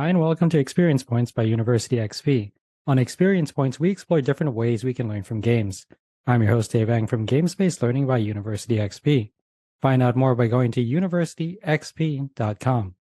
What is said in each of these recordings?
Hi, and welcome to Experience Points by University XP. On Experience Points, we explore different ways we can learn from games. I'm your host, Dave Eng from Games-Based Learning by University XP. Find out more by going to universityxp.com.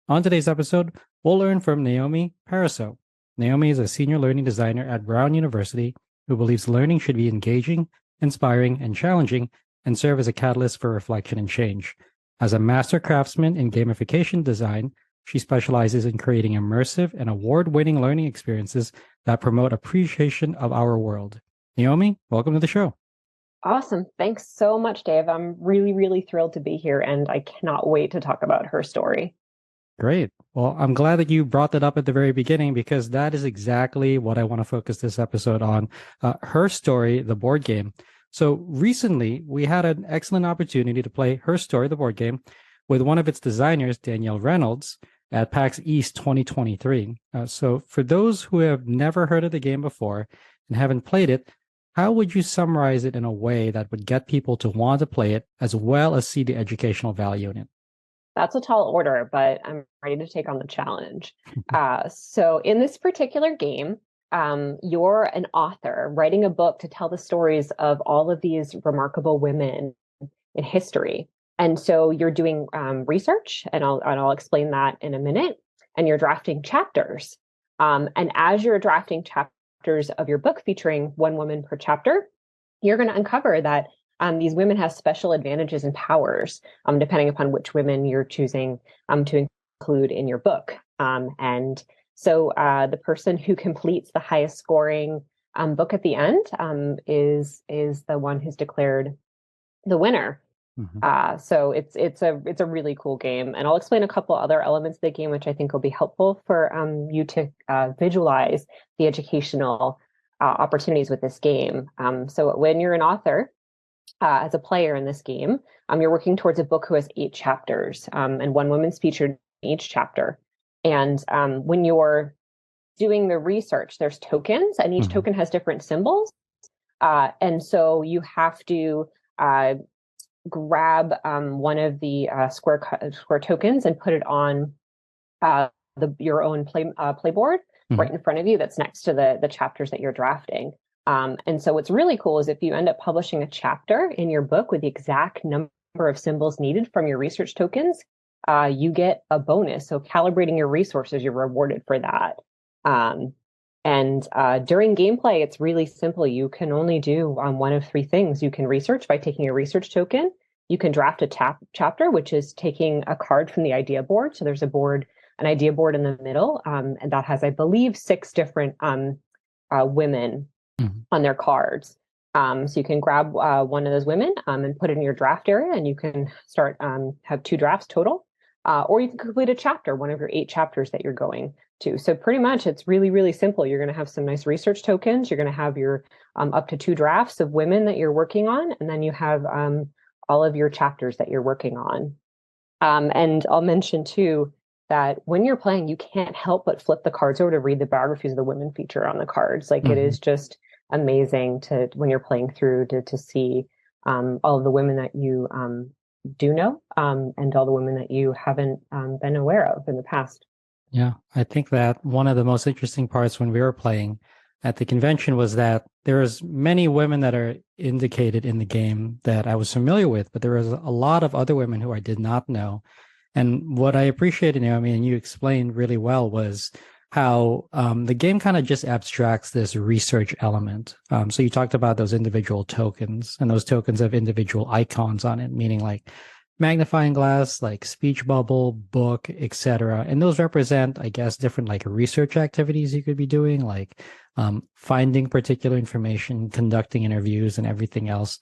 On today's episode, we'll learn from Naomi Pariseault. Naomi is a senior learning designer at Brown University who believes learning should be engaging, inspiring, and challenging, and serve as a catalyst for reflection and change. As a master craftsman in gamification design, she specializes in creating immersive and award-winning learning experiences that promote appreciation of our world. Naomi, welcome to the show. Awesome. Thanks so much, Dave. I'm really thrilled to be here, and I cannot wait to talk about her story. Great. Well, I'm glad that you brought that up at the very beginning, because that is exactly what I want to focus this episode on. HerStory, the board game. So recently, we had an excellent opportunity to play HerStory, the board game, with one of its designers, Danielle Reynolds, at PAX East 2023. So for those who have never heard of the game before and haven't played it, how would you summarize it in a way that would get people to want to play it as well as see the educational value in it? That's a tall order, but I'm ready to take on the challenge. So in this particular game, you're an author writing a book to tell the stories of all of these remarkable women in history. And so you're doing research, and I'll explain that in a minute, and you're drafting chapters. And as you're drafting chapters of your book featuring one woman per chapter, you're going to uncover that these women have special advantages and powers, depending upon which women you're choosing to include in your book. And so the person who completes the highest scoring book at the end is the one who's declared the winner. Mm-hmm. So it's a really cool game, and I'll explain a couple other elements of the game which I think will be helpful for you to visualize the educational opportunities with this game. So when you're an author, as a player in this game, you're working towards a book who has 8 chapters, and one woman's featured in each chapter. And when you're doing the research, there's tokens, and each token has different symbols, and so you have to grab one of the square tokens and put it on your own playboard right in front of you that's next to the chapters that you're drafting. And so what's really cool is if you end up publishing a chapter in your book with the exact number of symbols needed from your research tokens, you get a bonus. So calibrating your resources, you're rewarded for that. And during gameplay, it's really simple. You can only do one of 3 things. You can research by taking a research token. You can draft a chapter, which is taking a card from the idea board. So there's an idea board in the middle, and that has, I believe, 6 different women on their cards. So you can grab one of those women and put it in your draft area, and you can start have 2 drafts total. Or you can complete a chapter, one of your 8 chapters that you're going to. So pretty much it's really simple. You're going to have some nice research tokens. You're going to have your up to 2 drafts of women that you're working on. And then you have all of your chapters that you're working on. And I'll mention too, that when you're playing, you can't help but flip the cards over to read the biographies of the women featured on the cards. Like it is just amazing when you're playing through to see all of the women that you do know, and all the women that you haven't been aware of in the past. Yeah, I think that one of the most interesting parts when we were playing at the convention was that there was many women that are indicated in the game that I was familiar with, but there was a lot of other women who I did not know. And what I appreciated, Naomi, and you explained really well, was how the game kind of just abstracts this research element. So you talked about those individual tokens, and those tokens have individual icons on it, meaning like magnifying glass, like speech bubble, book, etc. And those represent, I guess, different like research activities you could be doing, like finding particular information, conducting interviews, and everything else.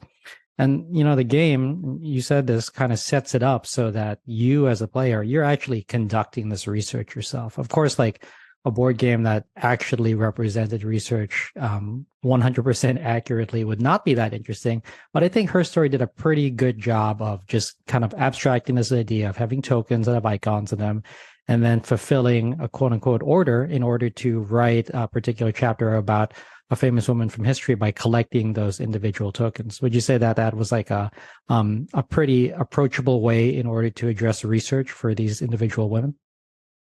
And, the game, you said this, kind of sets it up so that you as a player, you're actually conducting this research yourself. Of course, like a board game that actually represented research 100% accurately would not be that interesting. But I think HerStory did a pretty good job of just kind of abstracting this idea of having tokens that have icons in them, and then fulfilling a quote unquote order in order to write a particular chapter about a famous woman from history by collecting those individual tokens. Would you say that that was like a pretty approachable way in order to address research for these individual women?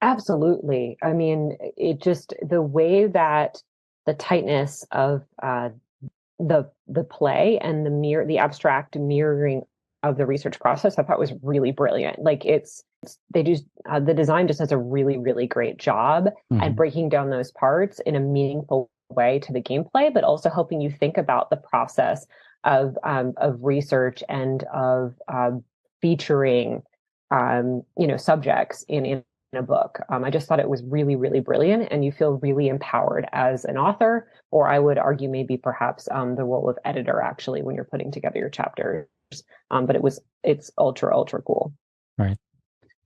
Absolutely. I mean, it just the way that the tightness of the play and the abstract mirroring of the research process, I thought was really brilliant. Like they just the design just does a really, really great job at breaking down those parts in a meaningful way to the gameplay, but also helping you think about the process of research and of featuring subjects in a book. I just thought it was really, really brilliant, and you feel really empowered as an author, or I would argue maybe perhaps the role of editor actually when you're putting together your chapters. But it's ultra, ultra cool. Right.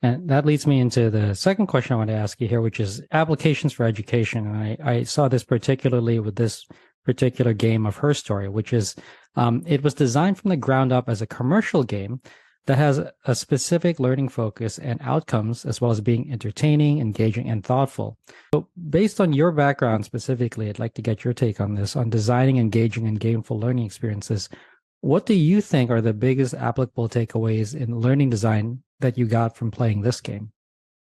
And that leads me into the second question I want to ask you here, which is applications for education. And I saw this particularly with this particular game of HerStory, which is it was designed from the ground up as a commercial game that has a specific learning focus and outcomes, as well as being entertaining, engaging, and thoughtful. So based on your background specifically, I'd like to get your take on this, on designing engaging and gameful learning experiences. What do you think are the biggest applicable takeaways in learning design that you got from playing this game?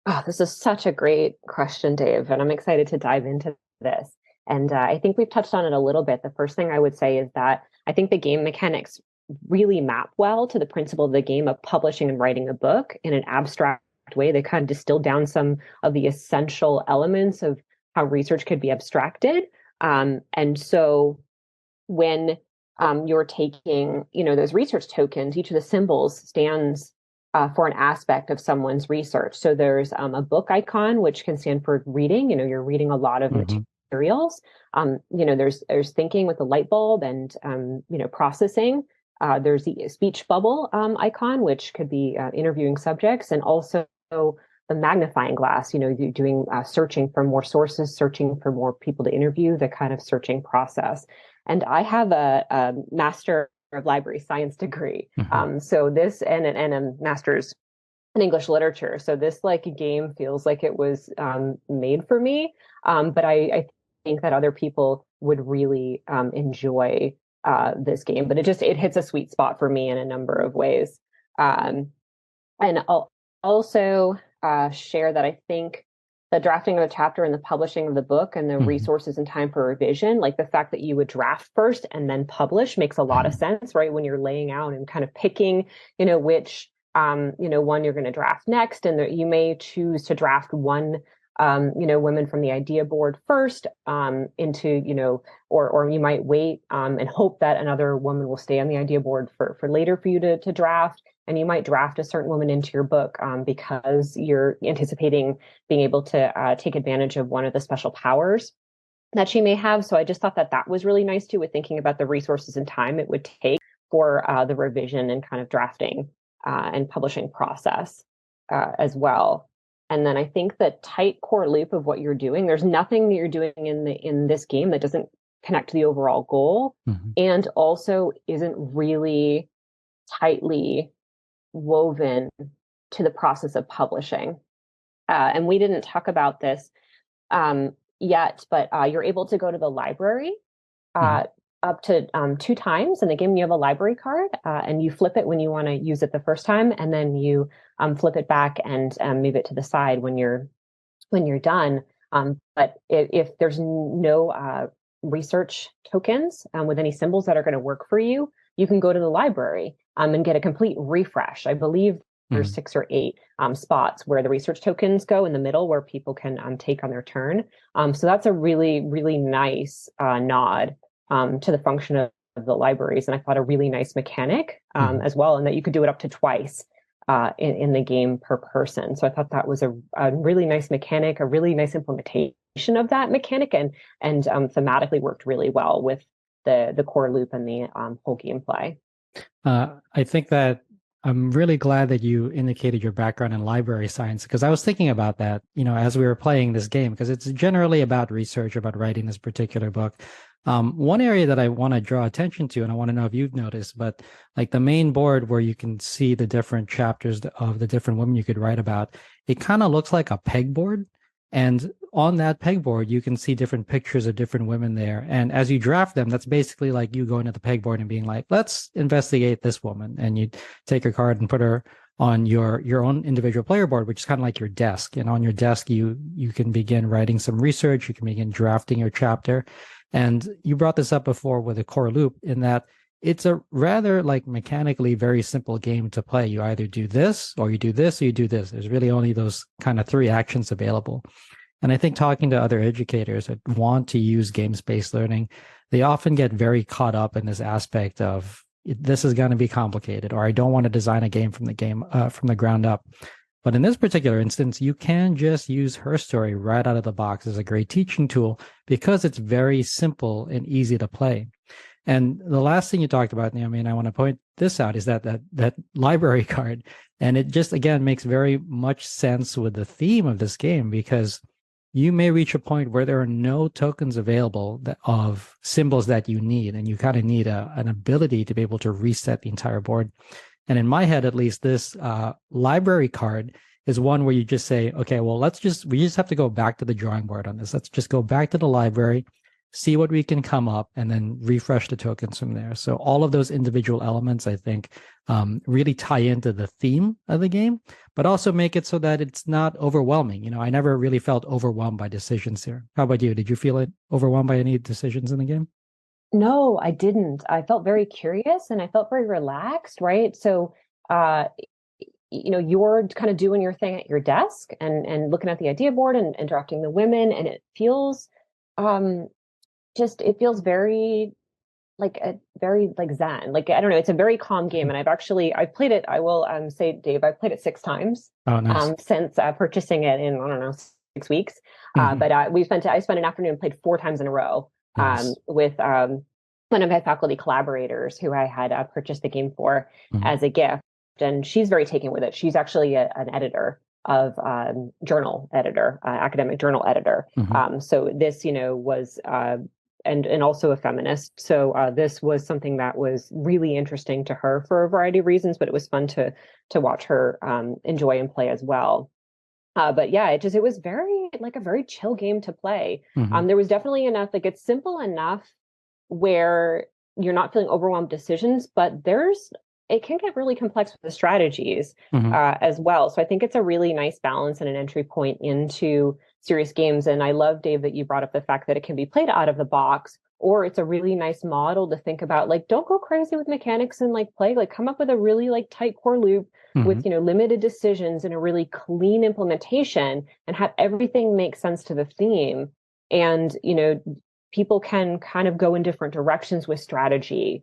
Oh, this is such a great question, Dave, and I'm excited to dive into this. And I think we've touched on it a little bit. The first thing I would say is that I think the game mechanics really map well to the principle of the game of publishing and writing a book in an abstract way. They kind of distill down some of the essential elements of how research could be abstracted. And so when you're taking, those research tokens, each of the symbols stands for an aspect of someone's research. So there's a book icon, which can stand for reading. You're reading a lot of materials. There's thinking with the light bulb and processing. There's the speech bubble icon, which could be interviewing subjects, and also the magnifying glass, doing searching for more sources, searching for more people to interview, the kind of searching process. And I have a Master of Library Science degree. So this and a master's in English literature. So this game feels like it was made for me. But I think that other people would really enjoy this game, but it hits a sweet spot for me in a number of ways. And I'll also share that I think the drafting of the chapter and the publishing of the book and the resources and time for revision, like the fact that you would draft first and then publish, makes a lot of sense, right? When you're laying out and kind of picking, which one you're going to draft next, and you may choose to draft one women from the idea board first into, or you might wait and hope that another woman will stay on the idea board for later for you to draft. And you might draft a certain woman into your book because you're anticipating being able to take advantage of one of the special powers that she may have. So I just thought that was really nice too, with thinking about the resources and time it would take for the revision and kind of drafting and publishing process as well. And then I think the tight core loop of what you're doing, there's nothing that you're doing in this game that doesn't connect to the overall goal, and also isn't really tightly woven to the process of publishing. And we didn't talk about this yet, but you're able to go to the library up to 2 times in the game. You have a library card and you flip it when you want to use it the first time, and then you flip it back and move it to the side when you're done. But if there's no research tokens with any symbols that are going to work for you, you can go to the library and get a complete refresh. I believe there's 6 or 8 spots where the research tokens go in the middle, where people can take on their turn. So that's a really, really nice nod to the function of the libraries. And I thought a really nice mechanic as well, and that you could do it up to twice in the game per person. So I thought that was a really nice mechanic, a really nice implementation of that mechanic, and thematically worked really well with the core loop and the whole gameplay. I think that I'm really glad that you indicated your background in library science, because I was thinking about that, as we were playing this game, because it's generally about research, about writing this particular book. One area that I want to draw attention to, and I want to know if you've noticed, but like the main board where you can see the different chapters of the different women you could write about, it kind of looks like a pegboard. And on that pegboard, you can see different pictures of different women there. And as you draft them, that's basically like you going to the pegboard and being like, let's investigate this woman. And you take her card and put her on your own individual player board, which is kind of like your desk. And on your desk, you can begin writing some research. You can begin drafting your chapter. And you brought this up before with a core loop, in that it's a rather like mechanically very simple game to play. You either do this or you do this or you do this. There's really only those kind of three actions available. And I think talking to other educators that want to use games-based learning, they often get very caught up in this aspect of this is going to be complicated, or I don't want to design a game from the ground up. But in this particular instance, you can just use HerStory right out of the box as a great teaching tool because it's very simple and easy to play. And the last thing you talked about, Naomi, and I want to point this out, is that library card. And it just, again, makes very much sense with the theme of this game, because you may reach a point where there are no tokens available of symbols that you need, and you kind of need an ability to be able to reset the entire board. And in my head, at least, this library card is one where you just say, okay, well, we just have to go back to the drawing board on this. Let's just go back to the library, see what we can come up, and then refresh the tokens from there. So all of those individual elements, I think, really tie into the theme of the game, but also make it so that it's not overwhelming. I never really felt overwhelmed by decisions here. How about you? Did you feel overwhelmed by any decisions in the game? No, I didn't. I felt very curious and I felt very relaxed, right? So, you're kind of doing your thing at your desk and looking at the idea board and interrupting the women, and it feels it feels very zen. Like, I don't know, it's a very calm game. And I've played it, I will say, Dave, I've played it 6 times. Oh, nice. Since purchasing it in, I don't know, 6 weeks. But I spent an afternoon and played 4 times in a row. Nice. With one of my faculty collaborators who I had purchased the game for as a gift. And she's very taken with it. She's actually an editor of academic journal editor. So this, was, and also a feminist. So this was something that was really interesting to her for a variety of reasons, but it was fun to watch her enjoy and play as well. But yeah, it was a very chill game to play. There was definitely enough, it's simple enough where you're not feeling overwhelmed decisions, but it can get really complex with the strategies as well. So I think it's a really nice balance and an entry point into serious games. And I love, Dave, that you brought up the fact that it can be played out of the box, or it's a really nice model to think about, don't go crazy with mechanics and play, come up with a really tight core loop with, limited decisions and a really clean implementation, and have everything make sense to the theme. And, people can kind of go in different directions with strategy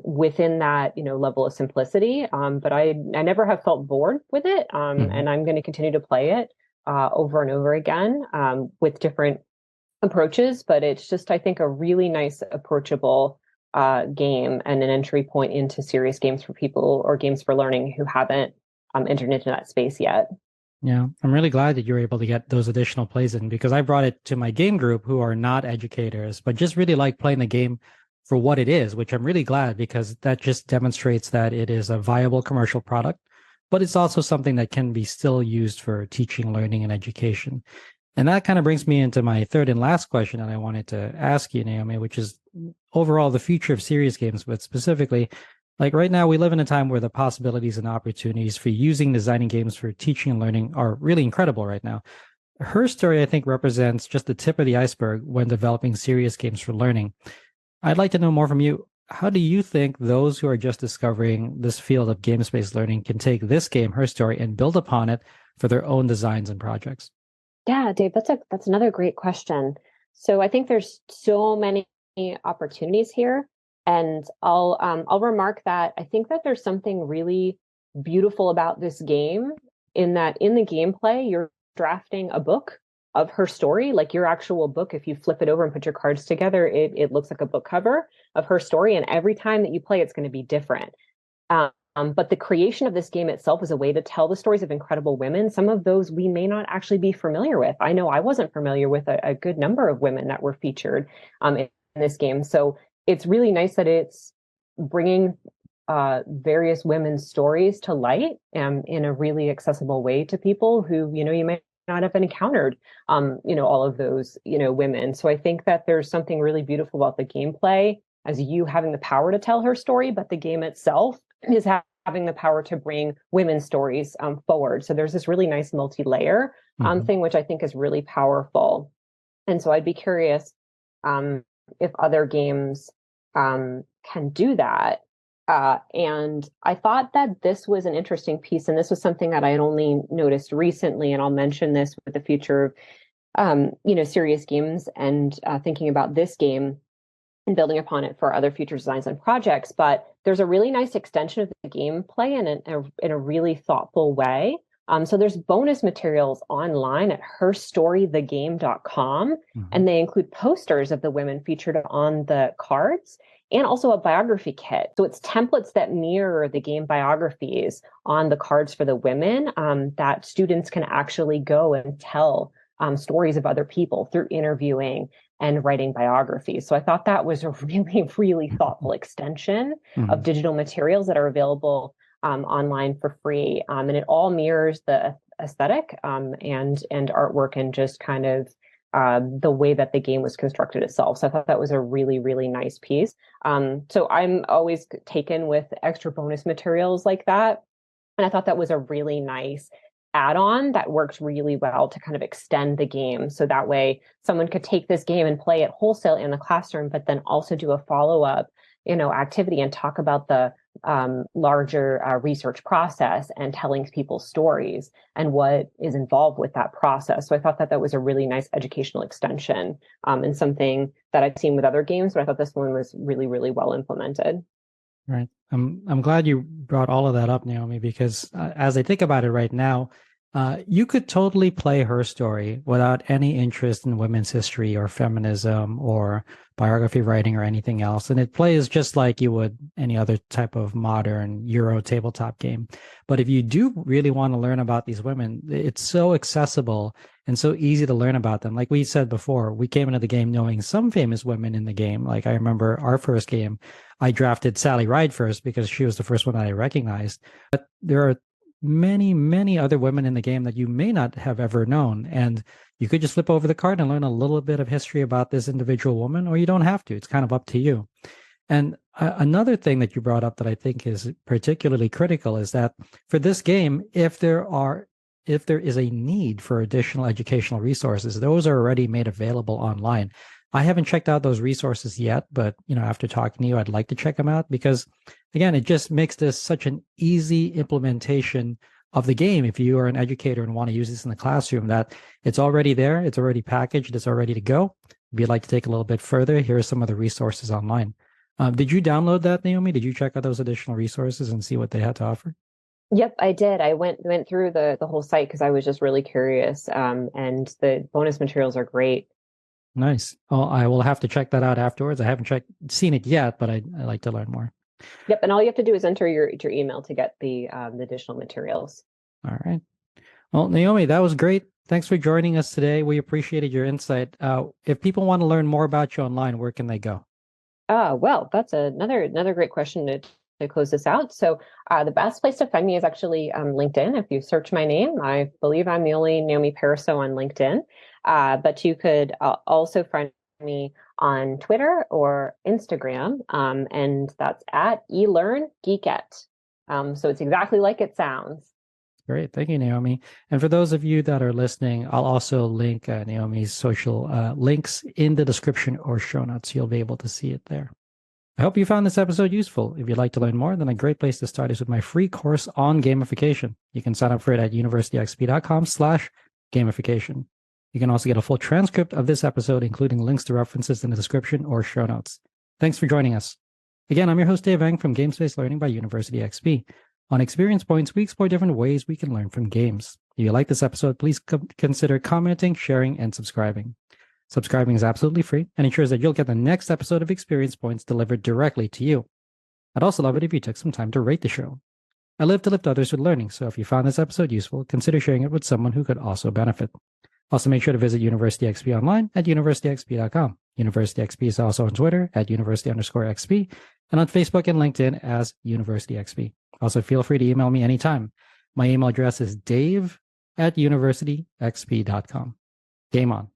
within that, level of simplicity. But I never have felt bored with it. And I'm going to continue to play it over and over again with different approaches. But it's just, I think, a really nice, approachable game and an entry point into serious games for people, or games for learning, who haven't entered into that space yet. Yeah, I'm really glad that you were able to get those additional plays in, because I brought it to my game group who are not educators, but just really like playing the game for what it is, which I'm really glad, because that just demonstrates that it is a viable commercial product, but it's also something that can be still used for teaching, learning, and education. And that kind of brings me into my third and last question that I wanted to ask you, Naomi, which is overall the future of serious games, but specifically, right now, we live in a time where the possibilities and opportunities for designing games for teaching and learning are really incredible right now. HerStory, I think, represents just the tip of the iceberg when developing serious games for learning. I'd like to know more from you. How do you think those who are just discovering this field of games-based learning can take this game, HerStory, and build upon it for their own designs and projects? Yeah, Dave, that's another great question. So I think there's so many opportunities here. And I'll remark that I think that there's something really beautiful about this game, in that in the gameplay, you're drafting a book of HerStory, like your actual book. If you flip it over and put your cards together, it looks like a book cover of HerStory. And every time that you play, it's going to be different. But the creation of this game itself is a way to tell the stories of incredible women. Some of those we may not actually be familiar with. I know I wasn't familiar with a good number of women that were featured in this game. So it's really nice that it's bringing various women's stories to light in a really accessible way to people who, you may not have encountered, all of those, women. So I think that there's something really beautiful about the gameplay, as you having the power to tell her story, but the game itself is having the power to bring women's stories forward. So there's this really nice multi-layer thing, which I think is really powerful. And so I'd be curious if other games can do that. And I thought that this was an interesting piece, and this was something that I had only noticed recently, and I'll mention this with the future of serious games and thinking about this game and building upon it for other future designs and projects. But there's a really nice extension of the gameplay in a really thoughtful way. So there's bonus materials online at herstorythegame.com, and they include posters of the women featured on the cards and also a biography kit. So it's templates that mirror the game biographies on the cards for the women that students can actually go and tell stories of other people through interviewing and writing biographies. So I thought that was a really, really thoughtful extension of digital materials that are available online for free. And it all mirrors the aesthetic and artwork and just kind of the way that the game was constructed itself. So I thought that was a really, really nice piece. So I'm always taken with extra bonus materials like that. And I thought that was a really nice add-on that works really well to kind of extend the game. So that way someone could take this game and play it wholesale in the classroom, but then also do a follow-up, activity and talk about the larger research process and telling people stories and what is involved with that process. So I thought that was a really nice educational extension and something that I've seen with other games, but I thought this one was really, really well implemented. Right. I'm glad you brought all of that up, Naomi, because as I think about it right now, you could totally play HerStory without any interest in women's history or feminism or biography writing or anything else. And it plays just like you would any other type of modern Euro tabletop game. But if you do really want to learn about these women, it's so accessible and so easy to learn about them. Like we said before, we came into the game knowing some famous women in the game. Like I remember our first game, I drafted Sally Ride first because she was the first one that I recognized. But there are many, many other women in the game that you may not have ever known. And you could just flip over the card and learn a little bit of history about this individual woman, or you don't have to. It's kind of up to you. And another thing that you brought up that I think is particularly critical is that for this game, if there is a need for additional educational resources, those are already made available online. I haven't checked out those resources yet, but after talking to you, I'd like to check them out because, again, it just makes this such an easy implementation of the game. If you are an educator and want to use this in the classroom, that it's already there, it's already packaged, it's all ready to go. If you'd like to take a little bit further, here are some of the resources online. Did you download that, Naomi? Did you check out those additional resources and see what they had to offer? Yep, I did. I went through the whole site because I was just really curious. And the bonus materials are great. Nice. Well, I will have to check that out afterwards. I haven't seen it yet, but I like to learn more. Yep, and all you have to do is enter your email to get the additional materials. All right. Well, Naomi, that was great. Thanks for joining us today. We appreciated your insight. If people want to learn more about you online, where can they go? Well, that's another great question to close this out. So the best place to find me is actually LinkedIn. If you search my name, I believe I'm the only Naomi Pariseault on LinkedIn. But you could also find me on Twitter or Instagram, and that's at elearngeekette. So it's exactly like it sounds. Great. Thank you, Naomi. And for those of you that are listening, I'll also link Naomi's social links in the description or show notes. You'll be able to see it there. I hope you found this episode useful. If you'd like to learn more, then a great place to start is with my free course on gamification. You can sign up for it at universityxp.com/gamification. You can also get a full transcript of this episode, including links to references in the description or show notes. Thanks for joining us. Again, I'm your host, Dave Eng from Game-Based Learning by University XP. On Experience Points, we explore different ways we can learn from games. If you like this episode, please consider commenting, sharing, and subscribing. Subscribing is absolutely free and ensures that you'll get the next episode of Experience Points delivered directly to you. I'd also love it if you took some time to rate the show. I live to lift others with learning, so if you found this episode useful, consider sharing it with someone who could also benefit. Also, make sure to visit University XP online at universityxp.com. University XP is also on Twitter at university_XP and on Facebook and LinkedIn as University XP. Also, feel free to email me anytime. My email address is dave@universityxp.com. Game on.